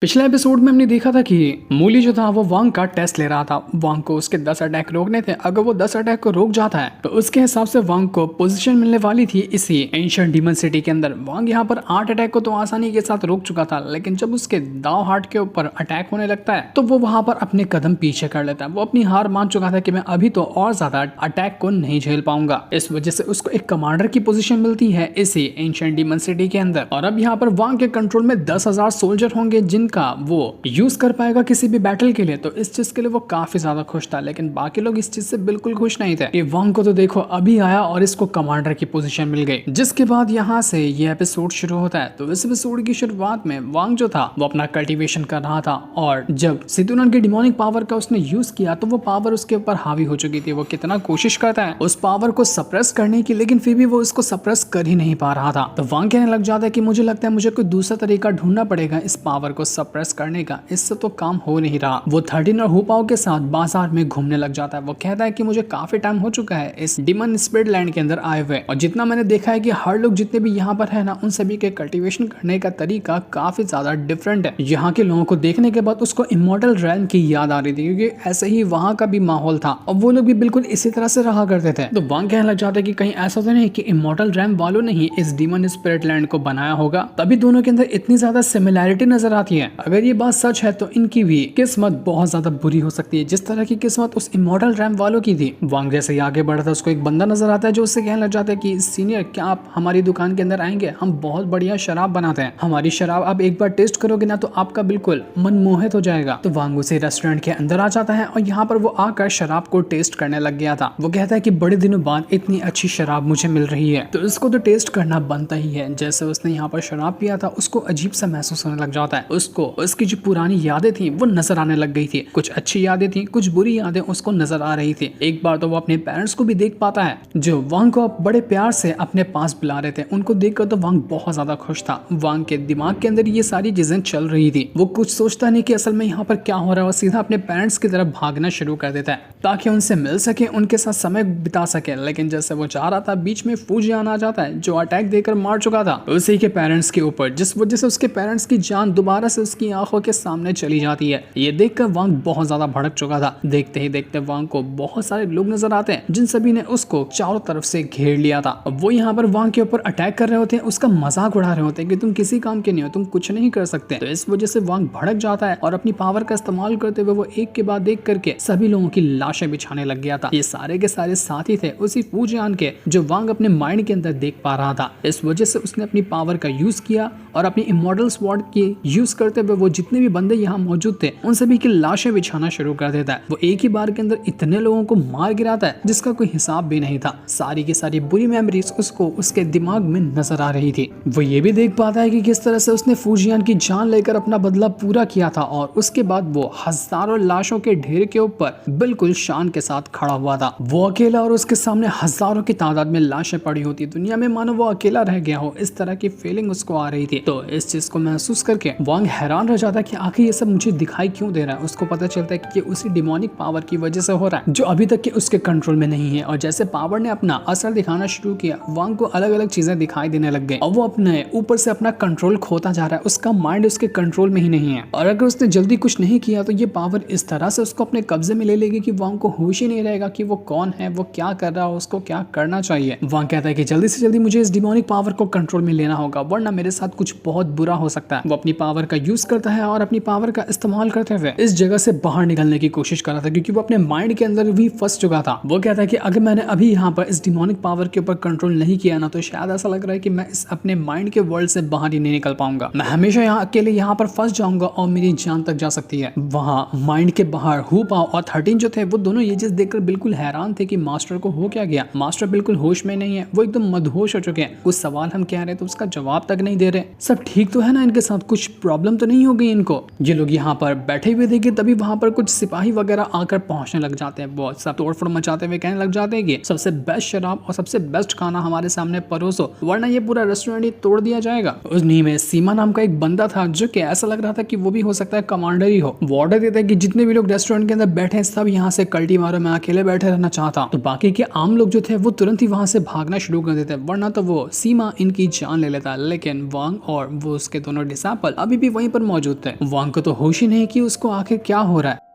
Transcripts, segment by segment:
पिछले एपिसोड में हमने देखा था कि मूली जो था वो वांग का टेस्ट ले रहा था। वांग को उसके 10 अटैक रोकने थे। अगर वो 10 अटैक को रोक जाता है तो उसके हिसाब से वांग को पोजीशन मिलने वाली थी इसी एंशिएंट डीमन सिटी के अंदर। वांग यहाँ पर 8 अटैक को तो आसानी के साथ रोक चुका था, लेकिन जब उसके दाव हार्ट के ऊपर अटैक होने लगता है तो वो वहां पर अपने कदम पीछे कर लेता है। वो अपनी हार मान चुका था कि मैं अभी तो और ज्यादा अटैक को नहीं झेल पाऊंगा। इस वजह से उसको एक कमांडर की पोजीशन मिलती है इसी एंशिएंट डीमन सिटी के अंदर। और अब यहाँ पर वांग के कंट्रोल में 10,000 सोल्जर होंगे जिनका वो यूज कर पाएगा किसी भी बैटल के लिए। तो इस चीज के लिए वो काफी ज्यादा खुश था, लेकिन बाकी लोग इस चीज से बिल्कुल खुश नहीं थे कि वांग को तो देखो अभी आया और इसको कमांडर की पोजीशन मिल गई। जिसके बाद यहाँ से ये एपिसोड शुरू होता है। तो इस एपिसोड की शुरुआत में वांग जो था वो अपना कल्टीवेशन कर रहा था, और जब सितुनन की डिमोनिक पावर का उसने यूज किया तो वो पावर उसके ऊपर हावी हो चुकी थी। वो कितना कोशिश करता है उस पावर को सप्रेस करने की, लेकिन फिर भी वो इसको सप्रेस कर ही नहीं पा रहा था। तो वांग कहने लग जाता है कि मुझे लगता है मुझे कोई दूसरा तरीका ढूंढना पड़ेगा इस पावर को सप्रेस करने का, इससे तो काम हो नहीं रहा। वो 13 और हुपाओ के साथ बाजार में घूमने लग जाता है। वो कहता है कि मुझे काफी टाइम हो चुका है इस डिमन स्पिरिट लैंड के अंदर आए हुए, और जितना मैंने देखा है कि हर लोग जितने भी यहाँ पर है ना, उन सभी के कल्टीवेशन करने का तरीका काफी ज्यादा डिफरेंट है। यहाँ के लोगों को देखने के बाद उसको इमॉर्टल रैल्म की याद आ रही थी, क्योंकि ऐसे ही वहाँ का भी माहौल था और वो लोग भी बिल्कुल इसी तरह से रहा करते थे। तो वांग कहने लग जाता है कि कहीं ऐसा तो नहीं कि इमॉर्टल रैल्म वालों ने ही इस डिमन स्पिरिट लैंड को बनाया होगा, तभी दोनों के अंदर इतनी ज्यादा सिमिलैरिटी नजर आती है। अगर ये बात सच है तो इनकी भी किस्मत बहुत ज्यादा बुरी हो सकती है, जिस तरह की किस्मत उस इमॉर्टल रैम वालों की थी। वांग जैसे ही आगे बढ़ता है उसको एक बंदा नजर आता है जो उससे कहने लग जाता है कि सीनियर, क्या आप हमारी दुकान के अंदर आएंगे? हम बहुत बढ़िया शराब बनाते हैं, हमारी शराब आप एक बार टेस्ट करोगे ना तो आपका बिल्कुल मन मोहित हो जाएगा। तो वांग उसे रेस्टोरेंट के अंदर आ जाता है और यहाँ पर वो आकर शराब को टेस्ट करने लग गया था। वो कहता है कि बड़े दिनों बाद इतनी अच्छी शराब मुझे मिल रही है तो इसको तो टेस्ट करना बनता ही है। जैसे उसने यहाँ पर शराब पिया था उसको अजीब सा महसूस होने लग जाता है। उसको उसकी जो पुरानी यादें थी वो नजर आने लग गई थी। कुछ अच्छी यादें थी, कुछ बुरी यादें उसको नजर आ रही थी। एक बार तो वो अपने पेरेंट्स को भी देख पाता है जो वांग को बड़े प्यार से अपने पास बुला रहे थे। उनको देखकर तो वांग बहुत ज्यादा खुश था। वांग के दिमाग के अंदर ये सारी चीजें चल रही थी। वो कुछ सोचता नहीं कि असल में यहाँ पर क्या हो रहा है, वो सीधा अपने पेरेंट्स की तरफ भागना शुरू कर देता है ताकि उनसे मिल सके, उनके साथ समय बिता सके। लेकिन जैसे वो चाह रहा था बीच में फूजियान आ जाता है जो अटैक देकर मार चुका था उसी के पेरेंट्स के ऊपर, जिस वजह से उसके पेरेंट्स की जान दोबारा से उसकी आंखों के सामने चली जाती है। ये देखकर वांग बहुत ज्यादा भड़क चुका था। देखते ही देखते वांग को बहुत सारे लोग नजर आते हैं जिन सभी ने उसको चारों तरफ से घेर लिया था। अब वो यहाँ पर वांग के ऊपर अटैक कर रहे होते हैं, उसका मजाक उड़ा रहे होते हैं कि तुम किसी काम के नहीं हो, तुम कुछ नहीं कर सकते। तो इस वजह से वांग भड़क जाता है और अपनी पावर का इस्तेमाल करते हुए वो एक के बाद एक करके सभी लोगों की लाशें बिछाने लग गया था। ये सारे के सारे साथी थे उसी फूजियान के जो वांग अपने माइंड के अंदर देख पा रहा था। इस वजह से उसने अपनी पावर का यूज किया और अपनी इमॉर्टल स्वॉर्ड की यूज करते हुए वो जितने भी बंदे यहाँ मौजूद थे उन सभी की लाशें बिछाना शुरू कर देता है। वो एक ही बार के अंदर इतने लोगों को मार गिराता है जिसका कोई हिसाब भी नहीं था। सारी की सारी बुरी मेमोरीज उसको उसके दिमाग में नजर आ रही थी। वो ये भी देख पाता है कि किस तरह से उसने फूजियान की जान लेकर अपना बदला पूरा किया था, और उसके बाद वो हजारों लाशों के ढेर के ऊपर बिल्कुल शान के साथ खड़ा हुआ था। वो अकेला और उसके सामने हजारों की तादाद में लाशें पड़ी होती, दुनिया में मानो वो अकेला रह गया हो, इस तरह की फीलिंग उसको आ रही थी। तो इस चीज को महसूस करके वांग हैरान रह जाता है कि आखिर ये सब मुझे दिखाई क्यों दे रहा है। उसको पता चलता है कि ये उसी डिमोनिक पावर की वजह से हो रहा है जो अभी तक के उसके कंट्रोल में नहीं है। और जैसे पावर ने अपना असर दिखाना शुरू किया, वांग को अलग अलग चीजें दिखाई देने लग गई और वो अपने ऊपर से अपना कंट्रोल खोता जा रहा है। उसका माइंड उसके कंट्रोल में ही नहीं है, और अगर उसने जल्दी कुछ नहीं किया तो ये पावर इस तरह से उसको अपने कब्जे में ले लेगी कि वांग को होश ही नहीं रहेगा कि वो कौन है, वो क्या कर रहा है, उसको क्या करना चाहिए। वांग कहता है कि जल्दी से जल्दी मुझे इस डिमोनिक पावर को कंट्रोल में लेना होगा, वरना मेरे साथ कुछ बहुत बुरा हो सकता है। वो अपनी पावर का यूज करता है और अपनी पावर का इस्तेमाल करते हुए इस जगह से बाहर निकलने की कोशिश कर रहा था, क्योंकि वो अपने माइंड के अंदर भी फंस चुका था। वो कहता है कि अगर मैंने अभी यहाँ पर इस डिमोनिक पावर के ऊपर कंट्रोल नहीं किया ना तो शायद ऐसा लग रहा है कि मैं इस अपने माइंड के वर्ल्ड से बाहर ही नहीं निकल पाऊंगा। मैं हमेशा यहाँ अकेले यहाँ पर फंस जाऊंगा और मेरी जान तक जा सकती है। वहाँ माइंड के बाहर हुपाओ और 13 जो थे वो दोनों ये चीज देखकर बिल्कुल हैरान थे कि मास्टर को हो क्या गया। मास्टर बिल्कुल होश में नहीं है, वो एकदम मदहोश हो चुके हैं। कुछ सवाल हम कह रहे तो उसका जवाब तक नहीं दे रहे। सब ठीक तो है ना, इनके साथ कुछ प्रॉब्लम तो नहीं हो गई इनको? ये लोग यहाँ पर बैठे हुए देखे तभी वहां पर कुछ सिपाही वगैरह आकर पहुंचने लग जाते हैं। बहुत सब तोड़फोड़ मचाते हुए कहने लग जाते हैं कि सबसे बेस्ट शराब और सबसे बेस्ट खाना हमारे सामने परोसो, वरना ये पूरा रेस्टोरेंट ही तोड़ दिया जाएगा। उन्हीं में सीमा नाम का एक बंदा था जो कि ऐसा लग रहा था कि वो भी हो सकता है कमांडर ही हो। वो ऑर्डर देता है कि जितने भी लोग रेस्टोरेंट के अंदर बैठे हैं सब यहाँ से कल्टी मारो, मैं अकेले बैठे रहना चाहता हूँ। तो बाकी के आम लोग जो थे वो तुरंत ही वहां से भागना शुरू कर देते, वरना तो वो सीमा इनकी जान ले लेता। लेकिन वांग और वो उसके दोनों डिसाइपल अभी भी वहीं पर मौजूद थे। वांग को तो होश ही नहीं कि उसको आखिर क्या हो रहा है।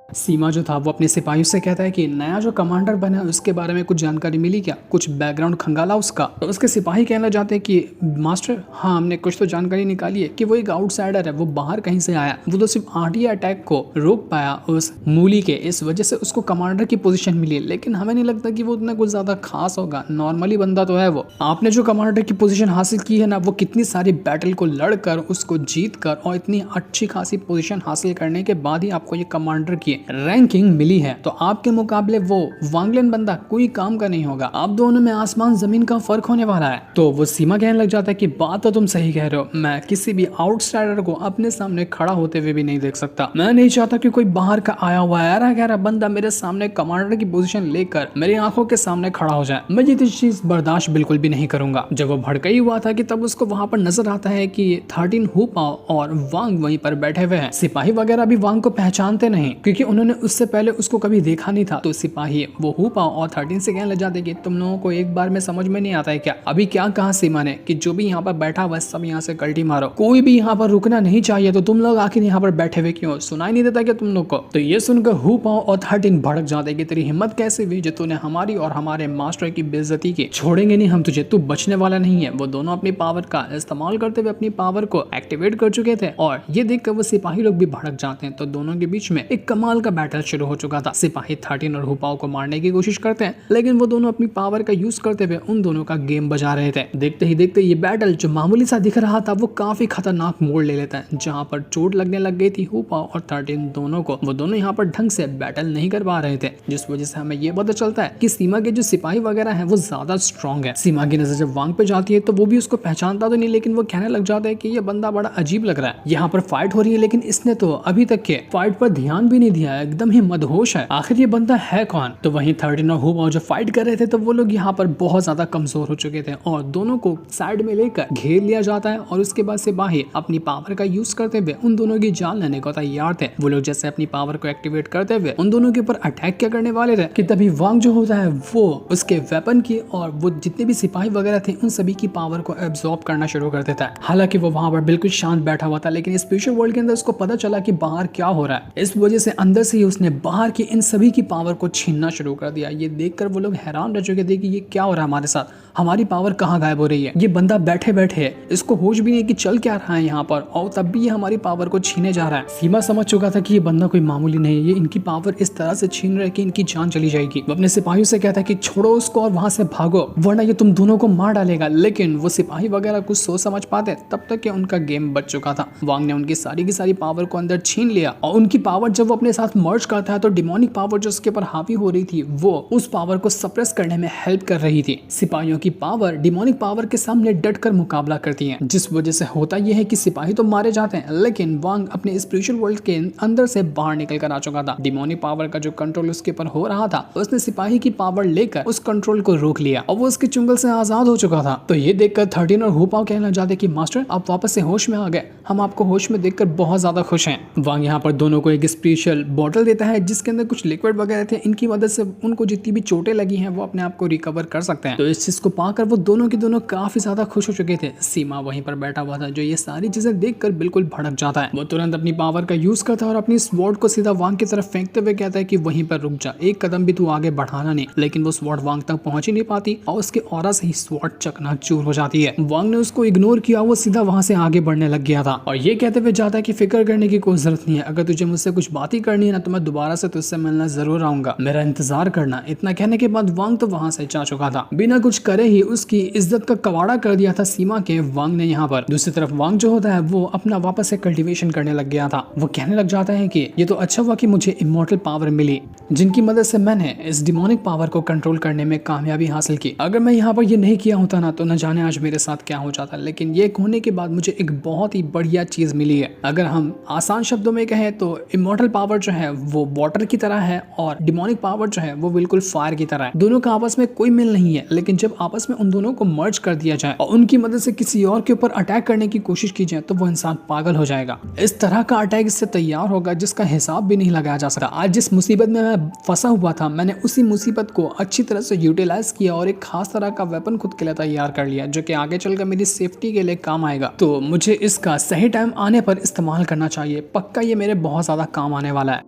सीमा जो था वो अपने सिपाहियों से कहता है कि नया जो कमांडर बना है उसके बारे में कुछ जानकारी मिली क्या, कुछ बैकग्राउंड खंगाला उसका। तो उसके सिपाही कहना चाहते हैं कि मास्टर हाँ, हमने कुछ तो जानकारी निकाली है कि वो एक आउटसाइडर है, वो बाहर कहीं से आया, वो तो सिर्फ आरटी अटैक को रोक पाया उस मूली के, इस वजह से उसको कमांडर की पोजीशन मिली है। लेकिन हमें नहीं लगता कि वो उतना कुछ ज्यादा खास होगा, नॉर्मली बंदा तो है वो। आपने जो कमांडर की पोजीशन हासिल की है ना, वो कितनी सारी बैटल को लड़कर उसको जीत कर और इतनी अच्छी खासी पोजीशन हासिल करने के बाद ही आपको ये कमांडर की रैंकिंग मिली है। तो आपके मुकाबले वो वांगलिन बंदा कोई काम का नहीं होगा, आप दोनों में आसमान जमीन का फर्क होने वाला है। तो वो सीमा कहने लग जाता है कि बात तो तुम सही कह रहे हो, मैं किसी भी आउटसाइडर को अपने सामने खड़ा होते हुए भी नहीं देख सकता। मैं नहीं चाहता कि कोई बाहर का आया हुआ ऐरा गहरा बंदा मेरे सामने कमांडर की पोजीशन लेकर मेरी आंखों के सामने खड़ा हो जाए। मैं ये चीज बर्दाश्त बिल्कुल भी नहीं करूंगा। जब वो भड़का ही हुआ था कि तब उसको वहां पर नजर आता है कि 13 हुपाओ और वांग वहीं पर बैठे हुए हैं। सिपाही वगैरह भी वांग को पहचानते नहीं क्योंकि उन्होंने उससे पहले उसको कभी देखा नहीं था। तो सिपाही वो हुपाओ और 13 से कहने लग जाते कि तुम लोगों को एक बार में समझ में नहीं आता है क्या, अभी क्या कहा सीमा ने कि जो भी यहाँ पर बैठा हुआ सब यहाँ से कल्टी मारो, कोई भी यहाँ पर रुकना नहीं चाहिए। तो तुम लोग आखिर यहाँ पर बैठे हुए क्यों, सुनाई नहीं देता क्या तुम लोग को। तो ये सुनकर हुपाओ और 13 भड़क जाते कि तेरी हिम्मत कैसे हुई जो तूने हमारी और हमारे मास्टर की बेइज्जती की, छोड़ेंगे नहीं हम तुझे, तू बचने वाला नहीं है। वो दोनों अपनी पावर का इस्तेमाल करते हुए अपनी पावर को एक्टिवेट कर चुके थे और ये देखकर वो सिपाही लोग भी भड़क जाते हैं। तो दोनों के बीच में एक कमाल का बैटल शुरू हो चुका था। सिपाही 13 और हुपाओ को मारने की कोशिश करते हैं, लेकिन वो दोनों अपनी पावर का यूज करते हुए उन दोनों का गेम बजा रहे थे। देखते ही देखते ये बैटल जो मामूली सा दिख रहा था वो काफी खतरनाक मोड़ ले लेता है। जहां पर चोट लगने लग गई थी हुपाओ और 13 दोनों को, वो दोनों यहाँ पर ढंग से बैटल नहीं कर पा रहे थे, जिस वजह से हमें ये पता चलता है कि सीमा के जो सिपाही वगैरह हैं वो ज्यादा स्ट्रॉन्ग है। सीमा की नजर जब वांग पे जाती है तो वो भी उसको पहचानता तो नहीं, लेकिन वो कहने लग जाता है कि ये बंदा बड़ा अजीब लग रहा है। यहाँ पर फाइट हो रही है लेकिन इसने तो अभी तक के फाइट पर ध्यान भी नहीं दिया, एकदम ही मदहोश है, आखिर ये बंदा है कौन। तो वहीं 13 और हुपाओ जो फाइट कर रहे थे तो वो लोग यहाँ पर बहुत ज्यादा कमजोर हो चुके थे और दोनों को साइड में लेकर घेर लिया जाता है और उसके बाद सिपाही अपनी पावर का यूज करते हुए उन दोनों की जान लेने को तैयार थे। वो लोग जैसे अपनी पावर को एक्टिवेट करते हुए उन दोनों के ऊपर अटैक क्या करने वाले थे कि तभी वांग जो होता है वो उसके वेपन की और वो जितने भी सिपाही वगैरह थे उन सभी की पावर को एब्जॉर्ब करना शुरू कर देता है। हालांकि वो वहां पर बिल्कुल शांत बैठा हुआ था, लेकिन स्पेशल वर्ल्ड के अंदर उसको पता चला कि बाहर क्या हो रहा है। इस वजह से अंदर से ही उसने बाहर की इन सभी की पावर को छीनना शुरू कर दिया। ये देखकर वो लोग हैरान रह चुके थे कि ये क्या हो रहा है हमारे साथ, हमारी पावर कहाँ गायब हो रही है, ये बंदा बैठे बैठे है, इसको होश भी नहीं कि चल क्या रहा है यहाँ पर, और तब भी ये हमारी पावर को छीने जा रहा है। सीमा समझ चुका था कि ये बंदा कोई मामूली नहीं है, ये इनकी पावर इस तरह से छीन रहा है कि इनकी जान चली जाएगी। वो अपने सिपाहियों से कहता है कि छोड़ो उसको और वहां से भागो वरना ये तुम दोनों को मार डालेगा। लेकिन वो सिपाही वगैरह कुछ सोच समझ पाते तब तक कि उनका गेम बच चुका था। वांग ने उनकी सारी की सारी पावर को अंदर छीन लिया और उनकी पावर जब वो अपने साथ मर्ज करता है तो डिमोनिक पावर जो उसके ऊपर हावी हो रही थी वो उस पावर को सप्रेस करने में हेल्प कर रही थी। सिपाहियों की पावर डिमोनिक पावर के सामने डटकर मुकाबला करती है, जिस वजह से होता यह है कि सिपाही तो मारे जाते हैं लेकिन वांग अपने स्पिरिचुअल वर्ल्ड के अंदर से बाहर निकल कर आ चुका था। डिमोनिक पावर का जो कंट्रोल उसके ऊपर हो रहा था उसने सिपाही की पावर लेकर उस कंट्रोल को रोक लिया और वो उसके चुंगल से आजाद हो चुका था। तो ये देखकर 13 और हुपाओ कहने लग जाते कि मास्टर आप वापस से होश में आ गए, हम आपको होश में देखकर बहुत ज्यादा खुश हैं। वांग यहाँ पर दोनों को एक स्पेशल बॉटल देता है जिसके अंदर कुछ लिक्विड वगैरह थे, इनकी मदद से उनको जितनी भी चोटें लगी हैं वो अपने आप को रिकवर कर सकते हैं। तो इस चीज को पाकर वो दोनों के दोनों काफी ज्यादा खुश हो चुके थे। सीमा वहीं पर बैठा हुआ था जो ये सारी चीजें देखकर बिल्कुल भड़क जाता है। वो तुरंत अपनी पावर का यूज करता है और अपनी स्वॉर्ड को सीधा वांग की तरफ फेंकते हुए कहता है कि वहीं पर रुक जा, एक कदम भी तू आगे बढ़ाना नहीं। लेकिन वो स्वॉर्ड वांग तक पहुंच ही नहीं पाती और उसके ऑरा से ही स्वॉर्ड चकनाचूर हो जाती है। वांग ने उसको इग्नोर किया, वो सीधा वहां से आगे बढ़ने लग गया था और ये कहते हुए जाता है कि फिक्र करने की कोई जरूरत नहीं है, अगर तुझे मुझसे कुछ बात ही करनी है ना तो मैं दोबारा से तुझसे मिलना जरूर आऊंगा, मेरा इंतजार करना। इतना कहने के बाद वांग तो वहां से जा चुका था, बिना कुछ करे ही उसकी इज्जत का कवाड़ा कर दिया था सीमा के वांग ने। यहाँ पर दूसरी तरफ वांग जो होता है वो अपना वापस से कल्टीवेशन करने लग गया था। वो कहने लग जाता है कि ये तो अच्छा हुआ कि मुझे इमॉर्टल पावर मिली जिनकी मदद से मैंने इस डिमोनिक पावर को कंट्रोल करने में कामयाबी हासिल की। अगर मैं यहाँ पर ये नहीं किया होता ना तो न जाने आज मेरे साथ क्या हो जाता। लेकिन ये होने के बाद मुझे एक बहुत ही बढ़िया चीज मिली है। अगर हम आसान शब्दों में कहें तो इमॉर्टल पावर जो है वो वाटर की तरह है और डिमोनिक पावर जो है वो बिल्कुल फायर की तरह है। दोनों का आपस में कोई मेल नहीं है, लेकिन जब आपस में उन दोनों को मर्ज कर दिया जाए और उनकी मदद से किसी और के ऊपर अटैक करने की कोशिश की जाए तो वो इंसान पागल हो जाएगा। इस तरह का अटैक इससे तैयार होगा जिसका हिसाब भी नहीं लगाया जा सकता। आज जिस मुसीबत में मैं फंसा हुआ था, मैंने उसी मुसीबत को अच्छी तरह से यूटिलाइज किया और एक खास तरह का वेपन खुद के लिए तैयार कर लिया जो कि आगे चलकर मेरी सेफ्टी के लिए काम आएगा। तो मुझे इसका सही टाइम आने पर इस्तेमाल करना चाहिए। पक्का ये मेरे बहुत ज्यादा काम आने वाला है।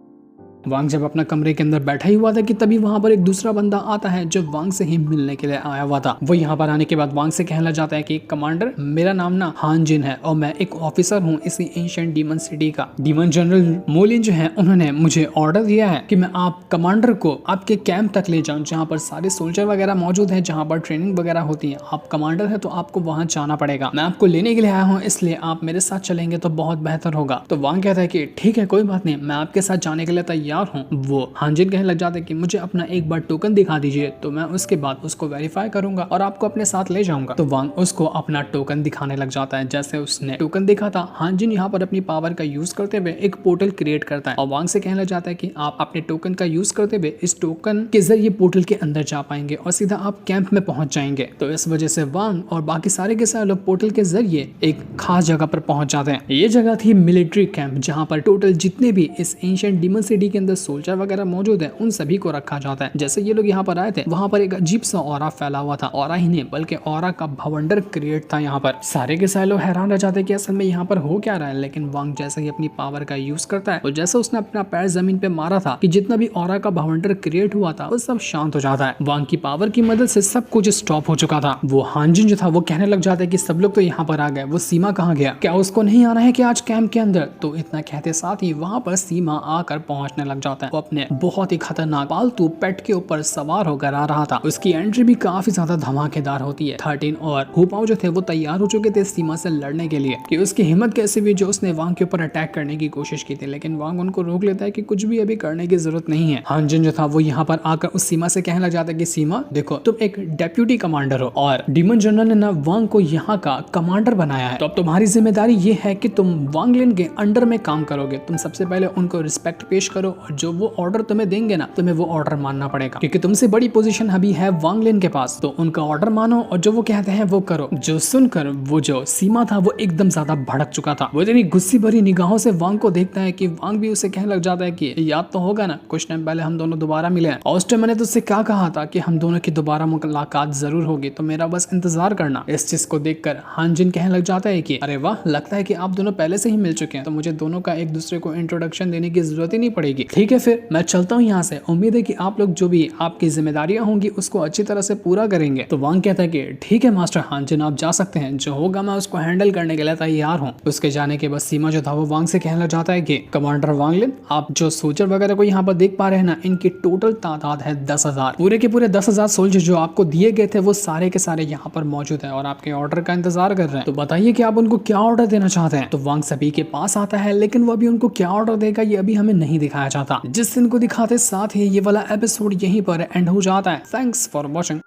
वांग जब अपना कमरे के अंदर बैठा ही हुआ था कि तभी वहां पर एक दूसरा बंदा आता है जो वांग से ही मिलने के लिए आया हुआ था। वो यहाँ पर आने के बाद वांग से कहने लग जाता है कि कमांडर, मेरा नाम ना हान जिन है और मैं एक ऑफिसर हूँ इसी एंशिएंट डीमन सिटी का। डीमन जनरल मोलिन जो है उन्होंने मुझे ऑर्डर दिया है कि मैं आप कमांडर को आपके कैंप तक ले जाऊँ जहाँ पर सारे सोल्जर वगैरह मौजूद है, जहाँ पर ट्रेनिंग वगैरह होती है। आप कमांडर है तो आपको वहाँ जाना पड़ेगा। मैं आपको लेने के लिए आया हूँ, इसलिए आप मेरे साथ चलेंगे तो बहुत बेहतर होगा। तो वांग कहता है कि ठीक है, कोई बात नहीं, मैं आपके साथ जाने के लिए तैयार हूँ। वो हानजिन कहने लग जाते कि मुझे अपना एक बार टोकन दिखा दीजिए तो मैं उसके बाद उसको वेरीफाई करूंगा और आपको अपने साथ ले जाऊंगा। तो वांग उसको अपना टोकन दिखाने लग जाता है। जैसे उसने टोकन दिखा था, हानजिन यहाँ पर अपनी पावर का यूज करते हुए एक पोर्टल क्रिएट करता है और वांग से कहने लग जाता है कि आप अपने टोकन का यूज करते हुए इस टोकन के जरिए पोर्टल के अंदर जा पाएंगे और सीधा आप कैंप में पहुंच जाएंगे। तो इस वजह से वांग और बाकी सारे के सारे लोग पोर्टल के जरिए एक खास जगह पर पहुंच जाते हैं। ये जगह थी मिलिट्री कैंप, जहाँ पर टोटल जितने भी इस एंशिएंट डीमन सिटी के अंदर सोल्जर वगैरह मौजूद है उन सभी को रखा जाता है। जैसे ये लोग यहाँ पर आए थे, वहाँ पर एक अजीब सा ऑरा फैला हुआ था। ऑरा ही नहीं बल्कि ऑरा का भवंडर क्रिएट था। यहाँ पर सारे के सारे लोग हैरान रह जाते कि असल में यहाँ पर हो क्या रहा है। लेकिन वांग जैसे ही अपनी पावर का यूज करता है और जैसे उसने अपना पैर जमीन पे मारा था कि जितना भी ऑरा का भवंडर क्रिएट हुआ था वो सब शांत हो जाता है। वांग की पावर की मदद से सब कुछ स्टॉप हो चुका था। वो हानजिन जो था वो कहने लग जाता है कि सब लोग तो यहाँ पर आ गए, वो सीमा कहाँ गया, क्या उसको नहीं आना है कि आज कैंप के अंदर। तो इतना कहते साथ ही वहाँ पर सीमा आकर पहुंचने लग जाता है। वो अपने बहुत ही खतरनाक पालतू पेट के ऊपर सवार होकर आ रहा था। उसकी एंट्री भी काफी ज्यादा धमाकेदार होती है। 13 और हुपाओ जो थे वो तैयार हो चुके थे सीमा से लड़ने के लिए कि उसकी हिम्मत कैसे हुई जो उसने वांग के ऊपर अटैक करने की कोशिश की थी। लेकिन वांग उनको रोक लेता है कि कुछ भी अभी करने की जरूरत नहीं है। हानजिन जो था वो यहाँ पर आकर उस सीमा से कहने लग जाता है कि सीमा देखो, तुम एक डेप्यूटी कमांडर हो और डीमन जनरल ने ना वांग को यहाँ का कमांडर बनाया है। तो अब तुम्हारी जिम्मेदारी ये है कि तुम वांग लिन के अंडर में काम करोगे। तुम सबसे पहले उनको रिस्पेक्ट पेश करो और जो वो ऑर्डर तुम्हें देंगे ना, तुम्हें वो ऑर्डर मानना पड़ेगा क्योंकि तुमसे बड़ी पोजीशन अभी है वांग लिन के पास। तो उनका ऑर्डर मानो और जो वो कहते हैं वो करो। जो सुनकर वो जो सीमा था वो एकदम ज्यादा भड़क चुका था। वो इतनी गुस्सी भरी निगाहों से वांग को देखता है कि वांग भी उसे कहने लग जाता है कि याद तो होगा ना, कुछ टाइम पहले हम दोनों दोबारा मिले हैं और उस टाइम मैंने तुझसे क्या कहा था कि हम दोनों की दोबारा मुलाकात जरूर होगी, तो मेरा बस इंतजार करना। इस चीज को देखकर हानजिन कहने लग जाता है कि अरे वाह, लगता है कि आप दोनों पहले से ही मिल चुके हैं, तो मुझे दोनों का एक दूसरे को इंट्रोडक्शन देने की जरूरत ही नहीं पड़ेगी। ठीक है, फिर मैं चलता हूँ यहाँ से। उम्मीद है कि आप लोग जो भी आपकी जिम्मेदारियां होंगी उसको अच्छी तरह से पूरा करेंगे। तो वांग कहता है कि ठीक है मास्टर हानजिन, आप जा सकते हैं, जो होगा मैं उसको हैंडल करने के लिए तैयार हूँ। उसके जाने के बाद सीमा जो था वो वांग से कहने लग जाता है कि कमांडर वांग लिन, आप जो सोल्जर वगैरह को यहाँ पर देख पा रहे हैं ना, इनकी टोटल तादाद है 10,000। पूरे के पूरे 10,000 सोल्जर जो आपको दिए गए थे वो सारे के सारे यहाँ पर मौजूद है और आपके ऑर्डर का इंतजार कर रहे हैं। तो बताइए कि आप उनको क्या ऑर्डर देना चाहते हैं। तो वांग सभी के पास आता है, लेकिन वो अभी उनको क्या ऑर्डर देगा ये अभी हमें नहीं दिखाया जाता। जिस दिन को दिखाते साथ ही ये वाला एपिसोड यहीं पर एंड हो जाता है। Thanks for watching.